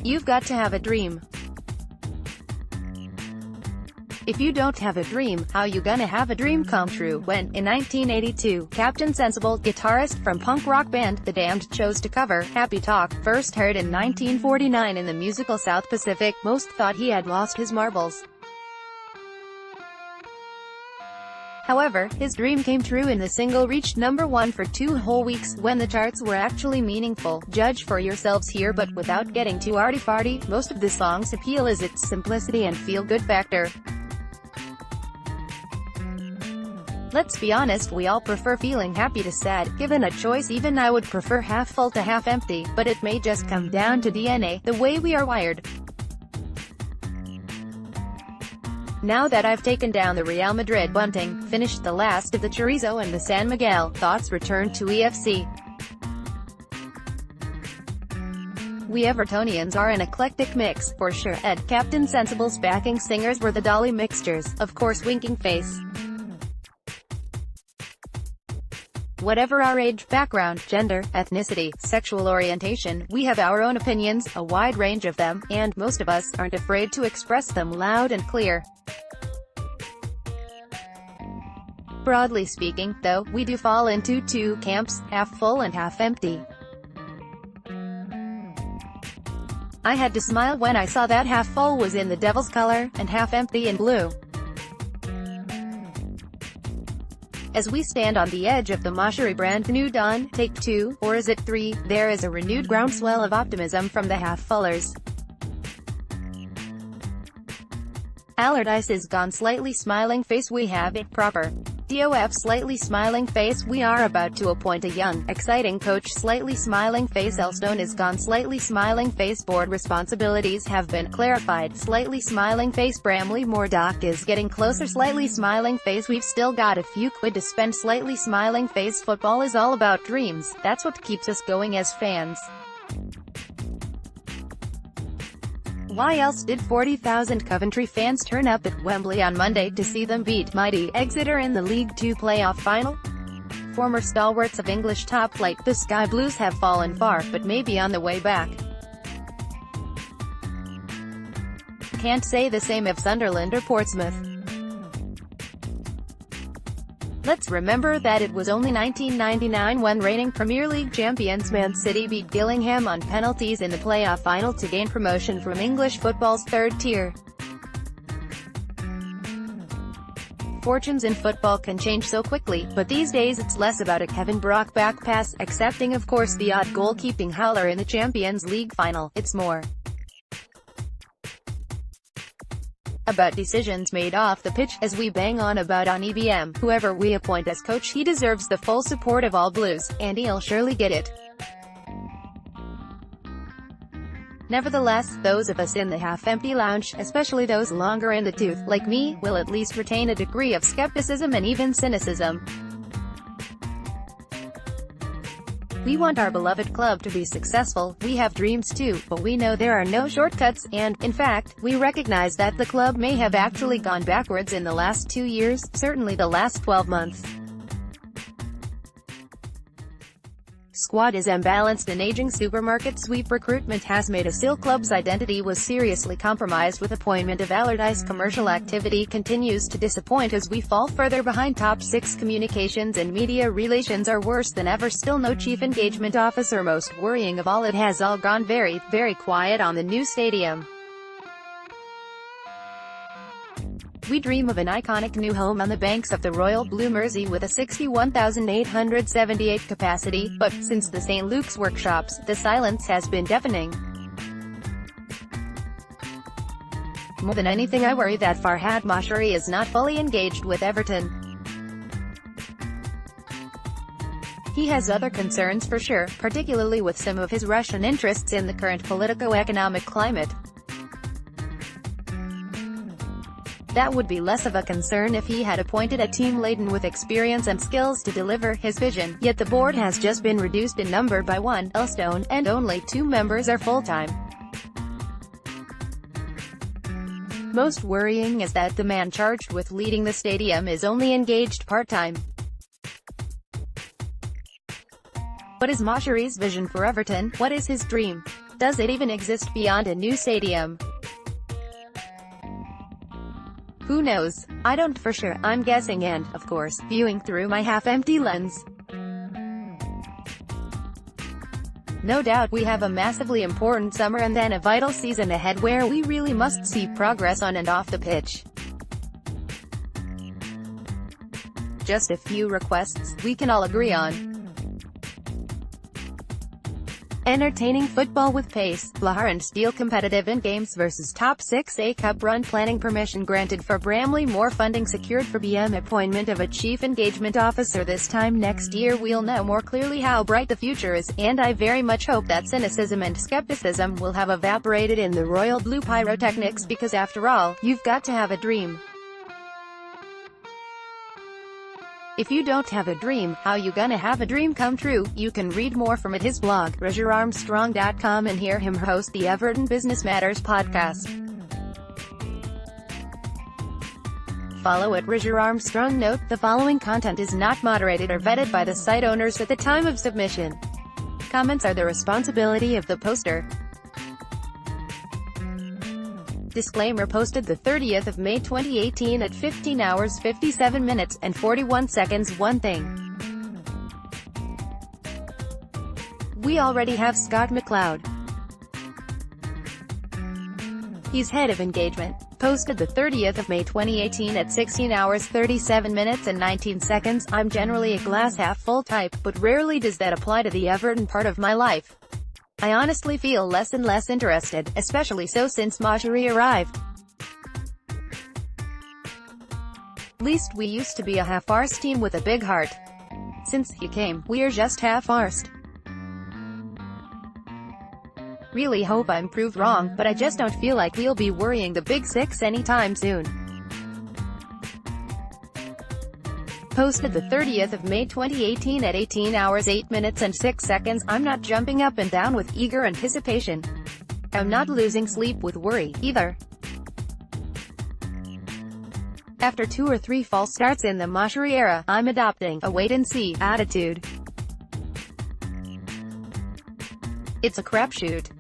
You've got to have a dream. If you don't have a dream, how you gonna have a dream come true? When, in 1982, Captain Sensible, guitarist from punk rock band The Damned, chose to cover Happy Talk, first heard in 1949 in the musical South Pacific, most thought he had lost his marbles. However, his dream came true and the single reached #1 for 2 whole weeks, when the charts were actually meaningful. Judge for yourselves here, but without getting too arty-farty, most of the song's appeal is its simplicity and feel-good factor. Let's be honest, we all prefer feeling happy to sad. Given a choice, even I would prefer half full to half empty, but it may just come down to DNA, the way we are wired. Now that I've taken down the Real Madrid bunting, finished the last of the chorizo and the San Miguel, thoughts return to EFC. We Evertonians are an eclectic mix, for sure. Captain Sensible's backing singers were the Dolly Mixtures, of course Winking Face. Whatever our age, background, gender, ethnicity, sexual orientation, we have our own opinions, a wide range of them, and most of us aren't afraid to express them loud and clear. Broadly speaking, though, we do fall into 2 camps, half full and half empty. I had to smile when I saw that half full was in the devil's color, and half empty in blue. As we stand on the edge of the Mashari brand new dawn, take 2, or is it 3, there is a renewed groundswell of optimism from the half-fullers. Allardyce is gone slightly smiling face, we have it proper. DOF slightly smiling face, we are about to appoint a young, exciting coach slightly smiling face. Elstone is gone slightly smiling face. Board responsibilities have been clarified slightly smiling face. Bramley Moordock is getting closer slightly smiling face. We've still got a few quid to spend slightly smiling face. Football is all about dreams, that's what keeps us going as fans. Why else did 40,000 Coventry fans turn up at Wembley on Monday to see them beat mighty Exeter in the League Two playoff final? Former stalwarts of English top flight, the Sky Blues have fallen far, but may be on the way back. Can't say the same of Sunderland or Portsmouth. Let's remember that it was only 1999 when reigning Premier League champions Man City beat Gillingham on penalties in the playoff final to gain promotion from English football's third tier. Fortunes in football can change so quickly, but these days it's less about a Kevin Brock back pass, excepting of course the odd goalkeeping howler in the Champions League final. It's more about decisions made off the pitch, as we bang on about on EBM. Whoever we appoint as coach, he deserves the full support of all Blues, and he'll surely get it. Nevertheless, those of us in the half-empty lounge, especially those longer in the tooth, like me, will at least retain a degree of skepticism and even cynicism. We want our beloved club to be successful, we have dreams too, but we know there are no shortcuts, and, in fact, we recognize that the club may have actually gone backwards in the last 2 years, certainly the last 12 months. Squad is imbalanced. An aging supermarket sweep. Recruitment has made a still club's identity was seriously compromised with appointment of Allardyce. Commercial activity continues to disappoint as we fall further behind top 6. Communications and media relations are worse than ever. Still no chief engagement officer. Most worrying of all, it has all gone very, very quiet on the new stadium. We dream of an iconic new home on the banks of the Royal Blue Mersey with a 61,878 capacity, but, since the St. Luke's workshops, the silence has been deafening. More than anything, I worry that Farhad Mashari is not fully engaged with Everton. He has other concerns for sure, particularly with some of his Russian interests in the current politico-economic climate. That would be less of a concern if he had appointed a team laden with experience and skills to deliver his vision, yet the board has just been reduced in number by 1, Elstone, and only 2 members are full-time. Most worrying is that the man charged with leading the stadium is only engaged part-time. What is Mashari's vision for Everton? What is his dream? Does it even exist beyond a new stadium? Who knows? I don't for sure, I'm guessing and, of course, viewing through my half-empty lens. No doubt we have a massively important summer and then a vital season ahead where we really must see progress on and off the pitch. Just a few requests we can all agree on. Entertaining football with pace, flair and steel, competitive in games versus top 6 A Cup run, planning permission granted for Bramley, more funding secured for BM, appointment of a chief engagement officer. This time next year we'll know more clearly how bright the future is, and I very much hope that cynicism and skepticism will have evaporated in the royal blue pyrotechnics, because after all, you've got to have a dream. If you don't have a dream, how you gonna have a dream come true? You can read more from at his blog, RogerArmstrong.com, and hear him host the Everton Business Matters podcast. Follow at Roger Armstrong. Note, the following content is not moderated or vetted by the site owners at the time of submission. Comments are the responsibility of the poster. Disclaimer, posted the 30th of May 2018 at 15 hours 57 minutes and 41 seconds. One thing. We already have Scott McLeod. He's head of engagement. Posted the 30th of May 2018 at 16 hours 37 minutes and 19 seconds. I'm generally a glass half full type, but rarely does that apply to the Everton part of my life. I honestly feel less and less interested, especially so since Marjorie arrived. At least we used to be a half-arsed team with a big heart. Since he came, we're just half-arsed. Really hope I'm proved wrong, but I just don't feel like we'll be worrying the Big Six anytime soon. Posted the 30th of May 2018 at 18 hours 8 minutes and 6 seconds. I'm not jumping up and down with eager anticipation. I'm not losing sleep with worry, either. After 2 or 3 false starts in the Marjorie era, I'm adopting a wait-and-see attitude. It's a crapshoot.